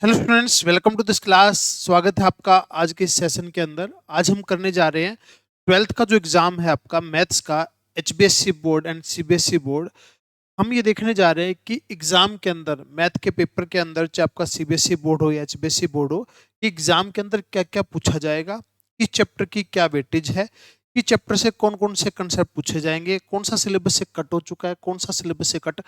Hello students, welcome to this class. स्वागत है आपका आज के इस सेशन के अंदर। आज हम करने जा रहे हैं ट्वेल्थ का जो एग्जाम है आपका मैथ्स का, HBSC board and CBSE board. हम ये देखने जा रहे हैं कि एग्जाम के अंदर, मैथ के पेपर के अंदर, चाहे आपका सीबीएसई बोर्ड हो या एचबीएससी बोर्ड हो, कि एग्जाम के अंदर क्या क्या पूछा जाएगा, किस चैप्टर की क्या वेटेज है, किस चैप्टर से कौन कौन से कंसेप्ट पूछे जाएंगे, कौन सा सिलेबस से कट हो चुका है, कौन सा सिलेबस से कट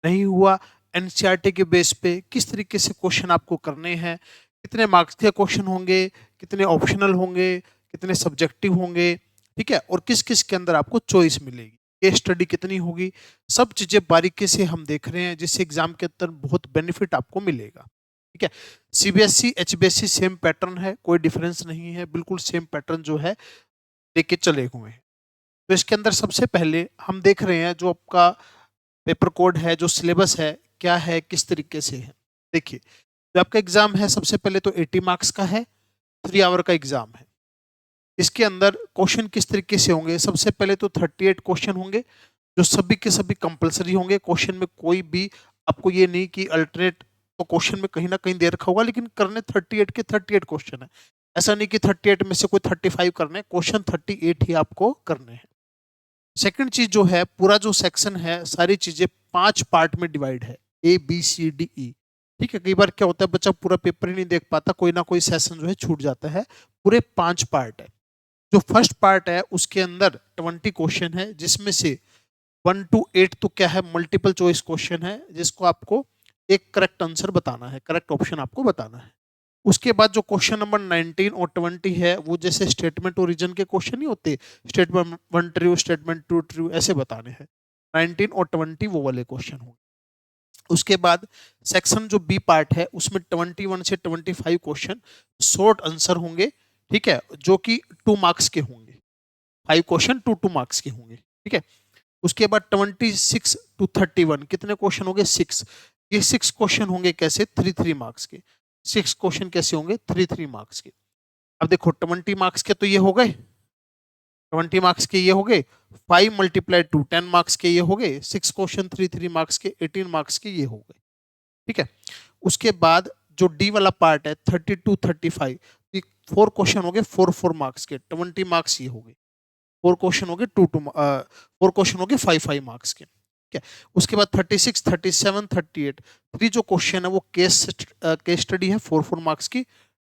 नहीं हुआ, एनसीईआरटी के बेस पे किस तरीके से क्वेश्चन आपको करने हैं, कितने मार्क्स के क्वेश्चन होंगे, कितने ऑप्शनल होंगे, कितने सब्जेक्टिव होंगे, ठीक है, और किस किस के अंदर आपको चॉइस मिलेगी, केस स्टडी कितनी होगी, सब चीजें बारीकी से हम देख रहे हैं, जिससे एग्जाम के अंदर बहुत बेनिफिट आपको मिलेगा। ठीक है, सीबीएसई एचबीएसई सेम पैटर्न है, कोई डिफरेंस नहीं है, बिल्कुल सेम पैटर्न जो है लेके चले हुए हैं। तो इसके अंदर सबसे पहले हम देख रहे हैं जो आपका पेपर कोड है, जो सिलेबस है, क्या है, किस तरीके से है। देखिए, जो आपका एग्जाम है सबसे पहले तो 80 मार्क्स का है, 3 आवर का एग्जाम है। इसके अंदर क्वेश्चन किस तरीके से होंगे, सबसे पहले तो 38 क्वेश्चन होंगे, जो सभी के सभी कंपलसरी होंगे। क्वेश्चन में कोई भी आपको ये नहीं कि अल्टरनेट, तो क्वेश्चन में कहीं ना कहीं दे रखा होगा, लेकिन करने 38 के 38 क्वेश्चन है। ऐसा नहीं कि 38 में से कोई 35 करने, क्वेश्चन 38 ही आपको करने हैं। सेकंड चीज जो है, पूरा जो सेक्शन है, सारी चीजें 5 पार्ट में डिवाइड है, ABCDE। ठीक है, कई बार क्या होता है बच्चा पूरा पेपर ही नहीं देख पाता, कोई ना कोई सेशन जो है छूट जाता है। पूरे 5 पार्ट है। जो फर्स्ट पार्ट है उसके अंदर 20 क्वेश्चन है, जिसमें से 1 to 8 तो क्या है, मल्टीपल चॉइस क्वेश्चन है, जिसको आपको एक करेक्ट आंसर बताना है, करेक्ट ऑप्शन आपको बताना है। उसके बाद जो क्वेश्चन नंबर 19 और 20 है, वो जैसे स्टेटमेंट और रीजन के क्वेश्चन नहीं होते, स्टेटमेंट 1 ट्रू, स्टेटमेंट 2 ट्रू, ऐसे बताने हैं। 19 और 20 वो वाले क्वेश्चन होंगे। उसके बाद सेक्शन जो बी पार्ट है, उसमें 21 से 25 क्वेश्चन शॉर्ट आंसर होंगे। ठीक है, जो कि 2 मार्क्स के होंगे। 5 क्वेश्चन 2 2 मार्क्स के होंगे। ठीक है, उसके बाद 26 to 31 कितने क्वेश्चन होंगे, 6। ये 6 क्वेश्चन होंगे कैसे, 3 3 मार्क्स के। 6 क्वेश्चन कैसे होंगे, 3 3 मार्क्स के। अब देखो 20 मार्क्स के तो ये हो गए, 20 मार्क्स के ये हो गए। 5 × 2 10 मार्क्स के ये हो गए। 6 क्वेश्चन 3 3 मार्क्स के, 18 मार्क्स के ये हो गए। ठीक है, उसके बाद जो डी वाला पार्ट है, 30 to 35, 4 क्वेश्चन हो गए 4 4 मार्क्स के, 20 मार्क्स ये हो गए। 4 क्वेश्चन हो गए 4 क्वेश्चन हो गए 5 5 मार्क्स के। ठीक है, उसके बाद 36 37 38 थ्री जो क्वेश्चन है वो केस स्टडी है, 4 4 मार्क्स की,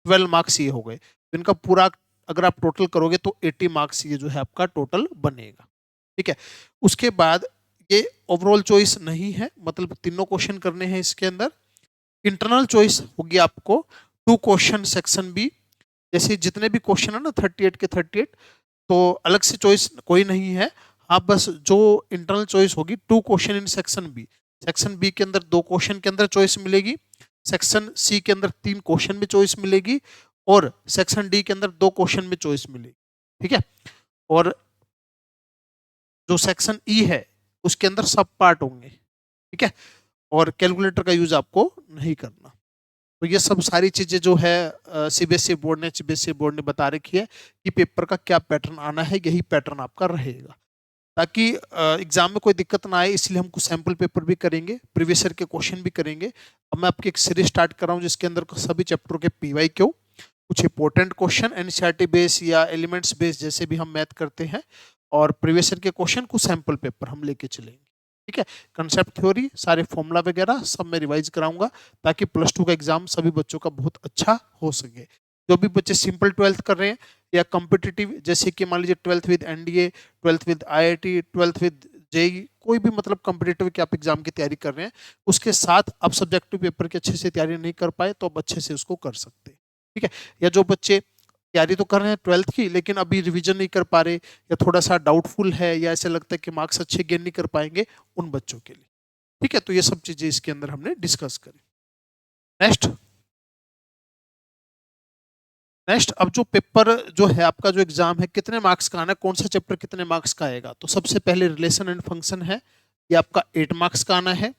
12 मार्क्स ये हो गए। तो इनका पूरा अगर आप टोटल करोगे तो 80 मार्क्स ये जो है आपका टोटल बनेगा। ठीक है, उसके बाद ये ओवरऑल चॉइस नहीं है, मतलब तीनों क्वेश्चन करने हैं इसके अंदर। इंटरनल चॉइस होगी आपको 2 क्वेश्चन सेक्शन बी। जैसे जितने भी क्वेश्चन है ना 38 के 38, तो अलग से चॉइस कोई नहीं है। हाँ, बस जो इंटरनल चॉइस होगी 2 question in section B. Section B के अंदर 2 क्वेश्चन के अंदर चॉइस मिलेगी, सेक्शन सी के अंदर 3 क्वेश्चन में चॉइस मिलेगी, और सेक्शन डी के अंदर 2 क्वेश्चन में चॉइस मिलेगी। ठीक है, और जो सेक्शन ई है उसके अंदर सब पार्ट होंगे। ठीक है, और कैलकुलेटर का यूज आपको नहीं करना। तो ये सब सारी चीजें जो है सीबीएसई बोर्ड ने, सीबीएसई बोर्ड ने बता रखी है कि पेपर का क्या पैटर्न आना है, यही पैटर्न आपका रहेगा, ताकि एग्जाम में कोई दिक्कत ना आए। इसलिए हम कुछ सैंपल पेपर भी करेंगे, प्रीवियस ईयर के क्वेश्चन भी करेंगे। अब मैं आपकी एक सीरीज स्टार्ट कर रहा हूँ जिसके अंदर सभी चैप्टरों के PYQ, कुछ इंपॉर्टेंट क्वेश्चन एनसीईआरटी बेस या एलिमेंट्स बेस जैसे भी हम मैथ करते हैं, और प्रीवियस ईयर के क्वेश्चन कुछ सैंपल पेपर हम लेके चलेंगे। ठीक है, कंसेप्ट थ्योरी, सारे फॉर्मूला वगैरह सब मैं रिवाइज कराऊंगा, ताकि +2 का एग्जाम सभी बच्चों का बहुत अच्छा हो सके। जो भी बच्चे सिंपल 12th कर रहे हैं या कॉम्पिटिटिव, जैसे कि मान लीजिए 12th with NDA, 12th with IIT, 12th with JEE, कोई भी मतलब कॉम्पिटिटिव के आप एग्जाम की तैयारी कर रहे हैं, उसके साथ आप सब्जेक्टिव पेपर की अच्छे से तैयारी नहीं कर पाए तो आप अच्छे से उसको कर सकते हैं। ठीक है, या जो बच्चे तैयारी तो कर रहे हैं 12th की, लेकिन अभी रिवीजन नहीं कर पा रहे, या थोड़ा सा डाउटफुल है, या ऐसे लगता है कि मार्क्स अच्छे गेन नहीं कर पाएंगे, उन बच्चों के लिए। ठीक है, तो ये सब चीजें इसके अंदर हमने डिस्कस करी। नेक्स्ट नेक्स्ट अब जो पेपर जो है आपका, जो एग्जाम है, कितने मार्क्स का आना है, कौन सा चैप्टर कितने मार्क्स का आएगा, तो सबसे पहले रिलेशन एंड फंक्शन है, ये आपका 8 मार्क्स का आना है।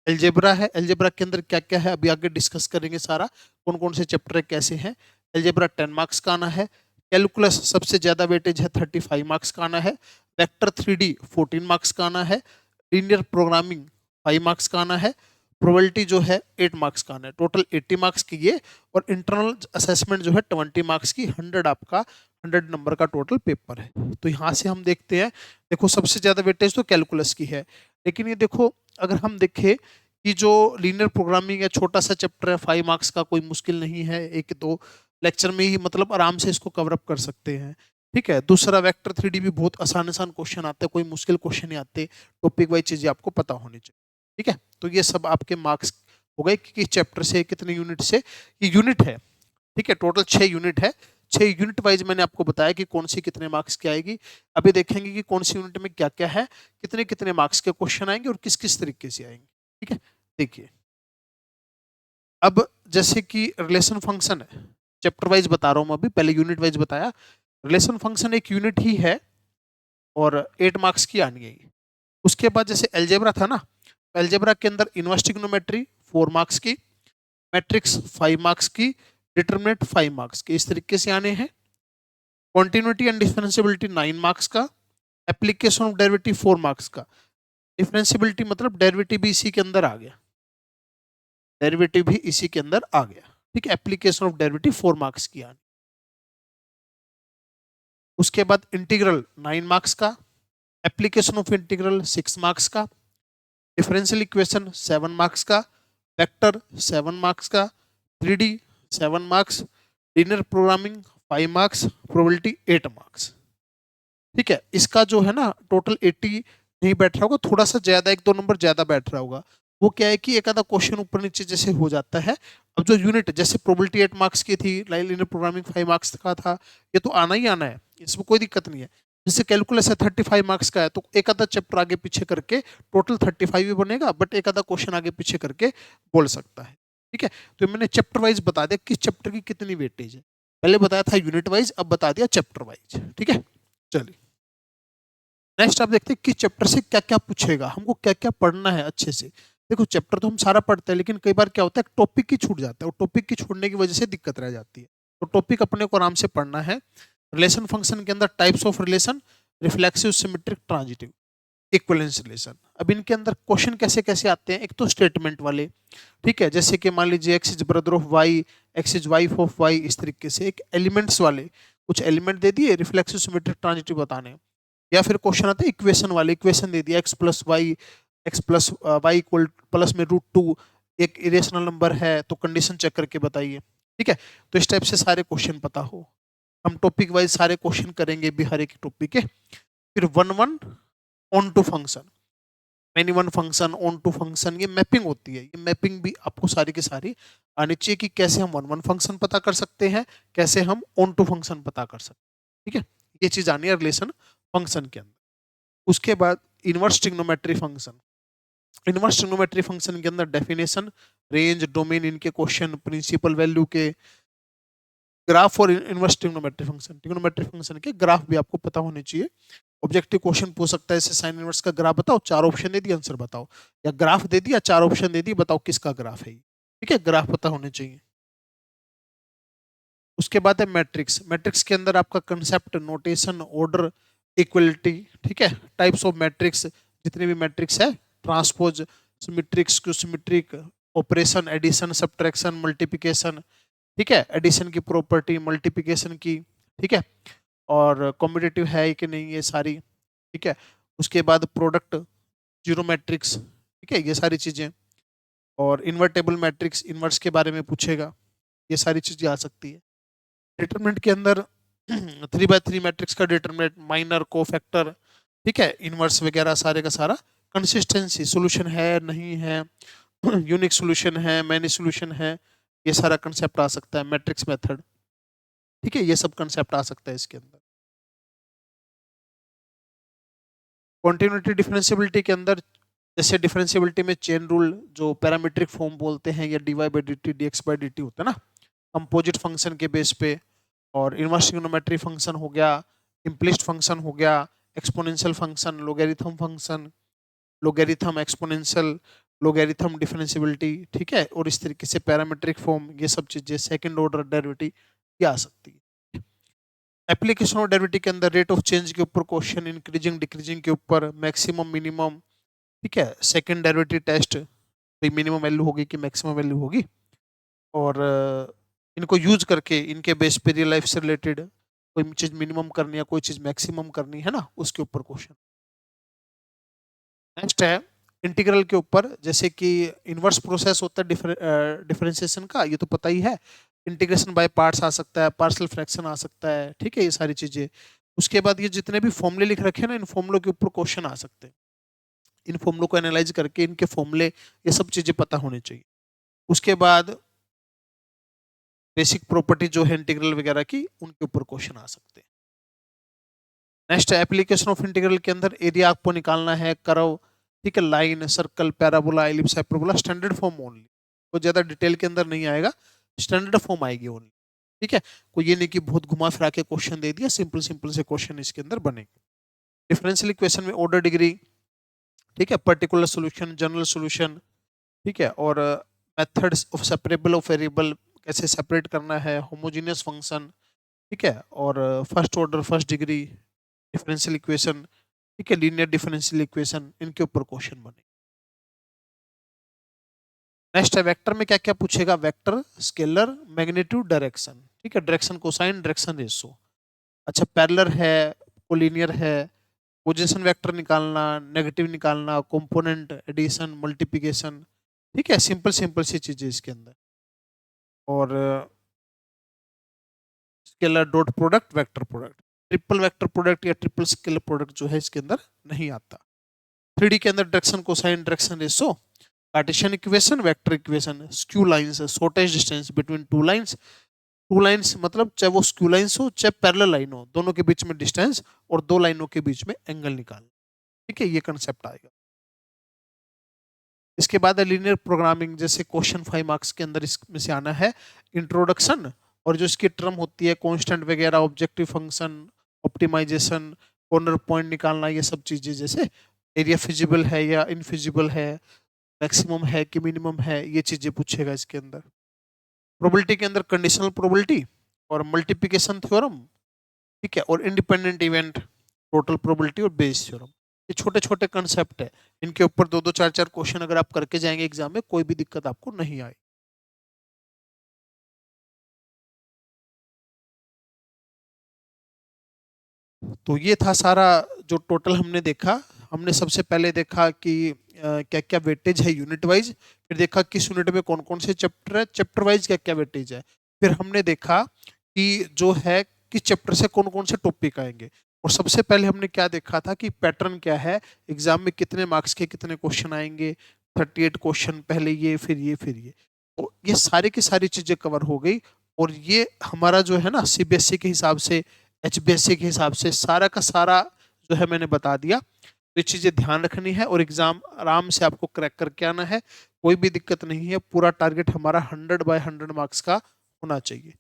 एल्जेब्रा है, एल्जेब्रा के अंदर क्या क्या है अभी आगे डिस्कस करेंगे सारा, कौन कौन से चैप्टर है, कैसे हैं। एल्जेब्रा 10 मार्क्स का आना है। कैलकुलस सबसे ज्यादा वेटेज है, 35 मार्क्स का आना है। वेक्टर 3D 14 मार्क्स का आना है। लीनियर प्रोग्रामिंग 5 मार्क्स का आना है। प्रोबेबिलिटी जो है 8 मार्क्स का आना है, टोटल 80 मार्क्स की ये, और इंटरनल असेसमेंट जो है 20 मार्क्स की, 100 आपका 100 नंबर का टोटल पेपर है। तो यहाँ से हम देखते हैं, देखो सबसे ज्यादा वेटेज तो कैलकुलस की है, लेकिन ये देखो अगर हम देखें कि जो लीनियर प्रोग्रामिंग है छोटा सा चैप्टर है, 5 मार्क्स का, कोई मुश्किल नहीं है, एक दो लेक्चर में ही मतलब आराम से इसको कवर अप कर सकते हैं। ठीक है, दूसरा वेक्टर 3D भी बहुत आसान आसान क्वेश्चन आते हैं, कोई मुश्किल क्वेश्चन नहीं आते, टॉपिक वाइज चीजें आपको पता होनी चाहिए। ठीक है, तो ये सब आपके मार्क्स हो गए कि चैप्टर से कितने यूनिट से, ये यूनिट है। ठीक है, टोटल 6 यूनिट है, 6 यूनिट वाइज मैंने आपको बताया कि कौन सी कितने मार्क्स की आएगी। अभी देखेंगे कि कौन सी यूनिट में क्या क्या है, कितने कितने मार्क्स के क्वेश्चन आएंगे और किस किस तरीके से आएंगे। ठीक है, देखिए अब जैसे कि रिलेशन फंक्शन है, चैप्टर वाइज बता रहा हूं मैं, अभी पहले यूनिट वाइज बताया। रिलेशन फंक्शन एक यूनिट ही है और 8 मार्क्स की आनी है। उसके बाद जैसे एलजेब्रा था ना, एलजेब्रा के अंदर इनवर्स ट्रिग्नोमेट्री 4 मार्क्स की, मैट्रिक्स 5 मार्क्स की, डिटरमिनेंट 5 मार्क्स के, इस तरीके से आने हैं। कॉन्टिन्यूटी एंड डिफरेंशियबिलिटी 9 मार्क्स का, एप्लीकेशन ऑफ डेरिवेटिव 4 मार्क्स का। डिफरेंशियबिलिटी मतलब डेरिवेटिव भी इसी के अंदर आ गया, डेरिवेटिव भी इसी के अंदर आ गया। ठीक है, एप्लीकेशन ऑफ डेरिवेटिव 4 मार्क्स की आनी। उसके बाद इंटीग्रल 9 मार्क्स का, एप्लीकेशन ऑफ इंटीग्रल 6 मार्क्स का, डिफरेंशियल इक्वेशन 7 मार्क्स का, वेक्टर 7 मार्क्स का, 3D 7 marks, linear programming 5 marks, probability 8 marks. ठीक है, इसका जो है ना टोटल 80 नहीं बैठ रहा होगा, थोड़ा सा ज्यादा, एक दो नंबर ज्यादा बैठ रहा होगा। वो क्या है कि एक आधा क्वेश्चन ऊपर नीचे जैसे हो जाता है। अब जो यूनिट जैसे प्रोबेबिलिटी 8 मार्क्स की थी, लाइनियर प्रोग्रामिंग 5 मार्क्स का था, ये तो आना ही आना है, इसमें कोई दिक्कत नहीं है। जैसे कैलकुलस है 35 मार्क्स का है, तो एक आधा चैप्टर आगे पीछे करके टोटल 35 भी बनेगा, बट एक आधा क्वेश्चन आगे पीछे करके बोल सकता है। ठीक है, तो मैंने चैप्टर वाइज बता दिया किस चैप्टर की कितनी वेटेज है, पहले बताया था यूनिट वाइज, अब बता दिया चैप्टर वाइज। ठीक है, चलिए नेक्स्ट आप देखते हैं किस चैप्टर से क्या क्या पूछेगा, हमको क्या क्या पढ़ना है अच्छे से। देखो चैप्टर तो हम सारा पढ़ते हैं, लेकिन कई बार क्या होता है टॉपिक ही छूट जाता है, और टॉपिक की छूटने की वजह से दिक्कत रह जाती है। तो टॉपिक अपने को आराम से पढ़ना है। रिलेशन फंक्शन के अंदर types of relation, reflexive, symmetric, transitive, equivalence relation. अब इनके अंदर क्वेश्चन कैसे कैसे आते हैं, एक तो स्टेटमेंट वाले। ठीक है, जैसे कि मान लीजिए X is brother of Y, X is wife of Y, इस तरीके से। एक एलिमेंट्स वाले, कुछ एलिमेंट दे दिए, रिफ्लेक्सिव, सिमेट्रिक, ट्रांजिटिव बताने। या फिर क्वेश्चन आते हैं इक्वेशन वाले, इक्वेशन दे दिया X plus Y, X plus Y equal plus में √2, एक इरेशनल नंबर है तो कंडीशन चेक करके बताइए। ठीक है, तो इस टाइप से सारे क्वेश्चन पता हो। हम टॉपिक वाइज सारे क्वेश्चन करेंगे भी हर एक टॉपिक के। फिर one one onto function, any one function, onto function, ये मैपिंग होती है। ये मैपिंग भी आपको सारी की सारी आनी चाहिए कि कैसे हम वन वन फंक्शन पता कर सकते हैं, कैसे हम ऑन टू फंक्शन पता कर सकते हैं। ठीक है, ये चीज आनी है रिलेशन फंक्शन के अंदर। उसके बाद inverse trigonometry function, inverse trigonometry function के अंदर डेफिनेशन, रेंज, डोमेन, इनके क्वेश्चन, प्रिंसिपल वैल्यू के ग्राफ, और इनवर्स ट्रिग्नोमेट्री फंक्शन के ग्राफ भी आपको पता होने चाहिए। ऑब्जेक्टिव क्वेश्चन पूछ सकता है, जैसे साइन इनवर्स का ग्राफ बताओ, 4 ऑप्शन दे दिया आंसर बताओ, या ग्राफ दे दिया 4 ऑप्शन दे दिए बताओ किसका ग्राफ है। ठीक है, ग्राफ पता होने चाहिए। उसके बाद है मैट्रिक्स, मैट्रिक्स के अंदर आपका कंसेप्ट, नोटेशन, ऑर्डर, इक्वलिटी। ठीक है, टाइप्स ऑफ मैट्रिक्स, जितने भी मैट्रिक्स है, transpose, symmetric, skew symmetric, operation, addition, subtraction, multiplication. ठीक है, एडिशन की प्रॉपर्टी, मल्टीप्लिकेशन की। ठीक है, और कॉम्पिटिटिव है कि नहीं ये सारी। ठीक है, उसके बाद प्रोडक्ट, जीरो मैट्रिक्स। ठीक है, ये सारी चीजें, और इन्वर्टेबल मैट्रिक्स, इन्वर्स के बारे में पूछेगा, ये सारी चीजें आ सकती है। डिटरमिनेंट के अंदर 3x3 मैट्रिक्स का डिटरमिनेंट, माइनर, कोफैक्टर। ठीक है, इनवर्स वगैरह सारे का सारा, कंसिस्टेंसी, सॉल्यूशन है नहीं है, यूनिक सॉल्यूशन है, मैनी सॉल्यूशन है, ये सारा कंसेप्ट आ सकता है। मैट्रिक्स मेथड, ठीक है, ये सब कंसेप्ट आ सकता है इसके अंदर। कॉन्टिन्यूटी डिफरेंशियबिलिटी के अंदर, जैसे डिफरेंशियबिलिटी में चेन रूल, जो पैरामीट्रिक फॉर्म बोलते हैं, या dy/dt, dx/dt होता है ना, कंपोजिट फंक्शन के बेस पे। और इनवर्स ट्रिग्नोमेट्री फंक्शन हो गया, इम्प्लिस्ट फंक्शन हो गया, exponential function, logarithm function, logarithm exponential, logarithm differentiability. ठीक है, और इस तरीके से पैरामीट्रिक फॉर्म, ये सब चीजें सेकंड ऑर्डर डेरिवेटिव ये आ सकती है। एप्लीकेशन ऑफ डेरिवेटिव के अंदर रेट ऑफ चेंज के ऊपर क्वेश्चन, इंक्रीजिंग डिक्रीजिंग के ऊपर, मैक्सिमम मिनिमम। ठीक है, सेकंड डेरिवेटिव टेस्ट, कोई मिनिमम वैल्यू होगी कि मैक्सिमम वैल्यू होगी, और इनको यूज करके इनके बेस पे रियल लाइफ से रिलेटेड कोई चीज मिनिमम करनी है, कोई चीज मैक्सिमम करनी है ना, उसके ऊपर क्वेश्चन। नेक्स्ट है इंटीग्रल के ऊपर, जैसे कि इनवर्स प्रोसेस होता है डिफरेंशिएशन का, ये तो पता ही है। इंटीग्रेशन बाय पार्ट्स आ सकता है, पार्शियल फ्रैक्शन आ सकता है, ठीक है, ये सारी चीजें। उसके बाद ये जितने भी फॉर्मूले लिख रखे हैं ना, इन फॉर्मूलों के ऊपर क्वेश्चन आ सकते हैं। इन फॉर्मूलों को एनालाइज करके इनके फॉर्मूले, ये सब चीजें पता होनी चाहिए। उसके बाद बेसिक प्रॉपर्टी जो है इंटीग्रल वगैरह की, उनके ऊपर क्वेश्चन आ सकते हैं। नेक्स्ट एप्लीकेशन ऑफ इंटीग्रल के अंदर एरिया आपको निकालना है, कर्व, ठीक है, line, circle, parabola, ellipse, hyperbola, standard form only, वो ज्यादा डिटेल के अंदर नहीं आएगा, स्टैंडर्ड फॉर्म आएगी ओनली, ठीक है। कोई ये नहीं कि बहुत घुमा फिरा के क्वेश्चन दे दिया, सिंपल सिंपल से क्वेश्चन इसके अंदर बनेंगे। डिफरेंशियल इक्वेशन में ऑर्डर डिग्री, ठीक है, पर्टिकुलर सॉल्यूशन, जनरल सॉल्यूशन, ठीक है, और methods of separable of variable, कैसे सेपरेट करना है, होमोजेनियस फंक्शन, ठीक है, और first order, first degree differential equation, ठीक है, लीनियर डिफरेंशियल इक्वेशन, इनके ऊपर क्वेश्चन बने। नेक्स्ट है वेक्टर में क्या क्या पूछेगा, वेक्टर, स्केलर, मैग्नीट्यूड, डायरेक्शन, ठीक है, डायरेक्शन कोसाइन, डायरेक्शन रेशो। अच्छा, पैरेलल है, कोलिनियर है, पोजीशन वेक्टर निकालना, नेगेटिव निकालना, कंपोनेंट, एडिशन, मल्टीप्लिकेशन, ठीक है, सिंपल सिंपल सी चीजें इसके अंदर। और scaler dot product, vector product, triple vector product या ट्रिपल स्केलर प्रोडक्ट जो है इसके अंदर नहीं आता। 3D के अंदर direction cosine, direction ratio, Cartesian equation, vector equation, skew lines, shortage distance between two lines. Two lines मतलब चाहे वो स्क्यू लाइंस हो चाहे पैरेलल लाइन हो, दोनों के बीच में डिस्टेंस और दो लाइनों के बीच में एंगल निकालना, ठीक है, ये कंसेप्ट आएगा। इसके बाद लीनियर प्रोग्रामिंग, जैसे क्वेश्चन 5 मार्क्स के अंदर इसमें से आना है, इंट्रोडक्शन, और जो इसकी टर्म होती है कांस्टेंट वगैरह, objective function, optimisation, corner point निकालना, ये सब चीजें, जैसे एरिया फिजिबल है या इनफिजिबल है, मैक्सिमम है कि मिनिमम है, ये चीजें पूछेगा इसके अंदर। प्रोबेबिलिटी के अंदर कंडीशनल प्रोबेबिलिटी और मल्टीप्लिकेशन थ्योरम, ठीक है, और इंडिपेंडेंट इवेंट, टोटल प्रोबेबिलिटी और बेस थ्योरम। ये छोटे छोटे कंसेप्ट है, इनके ऊपर दो दो चार चार क्वेश्चन अगर आप करके जाएंगे एग्जाम में, कोई भी दिक्कत आपको नहीं आए। तो ये था सारा जो टोटल हमने देखा। हमने सबसे पहले देखा कि क्या क्या वेटेज है यूनिट वाइज, फिर देखा किस यूनिट में कौन कौन से चैप्टर है, चैप्टर वाइज क्या क्या वेटेज है, फिर हमने देखा कि जो है किस चैप्टर से कौन कौन से टॉपिक आएंगे, और सबसे पहले हमने क्या देखा था कि पैटर्न क्या है, एग्जाम में कितने मार्क्स के कितने क्वेश्चन आएंगे, 38 क्वेश्चन, पहले ये फिर ये फिर ये, तो ये सारी की सारी चीजें कवर हो गई। और ये हमारा जो है ना सीबीएसई के हिसाब से, एचबीएससी के हिसाब से सारा का सारा जो है मैंने बता दिया। तो ये चीजें ध्यान रखनी है और एग्जाम आराम से आपको क्रैक करके आना है, कोई भी दिक्कत नहीं है। पूरा टारगेट हमारा 100/100 मार्क्स का होना चाहिए,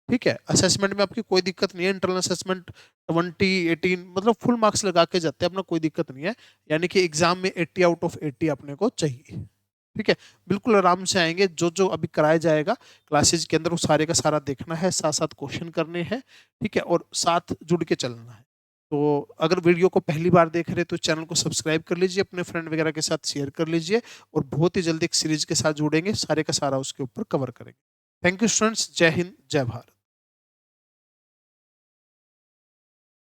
ठीक है। असेसमेंट में आपकी कोई दिक्कत नहीं है, इंटरनल असेसमेंट 20, 18 मतलब फुल मार्क्स लगा के जाते हैं, अपना कोई दिक्कत नहीं है। यानी कि एग्जाम में 80/80 अपने को चाहिए, ठीक है। बिल्कुल आराम से आएंगे, जो जो अभी कराया जाएगा क्लासेज के अंदर वो सारे का सारा देखना है, साथ साथ क्वेश्चन करने हैं, ठीक है, और साथ जुड़ के चलना है। तो अगर वीडियो को पहली बार देख रहे हैं तो चैनल को सब्सक्राइब कर लीजिए, अपने फ्रेंड वगैरह के साथ शेयर कर लीजिए, और बहुत ही जल्दी एक सीरीज के साथ जुड़ेंगे, सारे का सारा उसके ऊपर कवर करेंगे। थैंक यू स्टूडेंट्स, जय हिंद, जय भारत।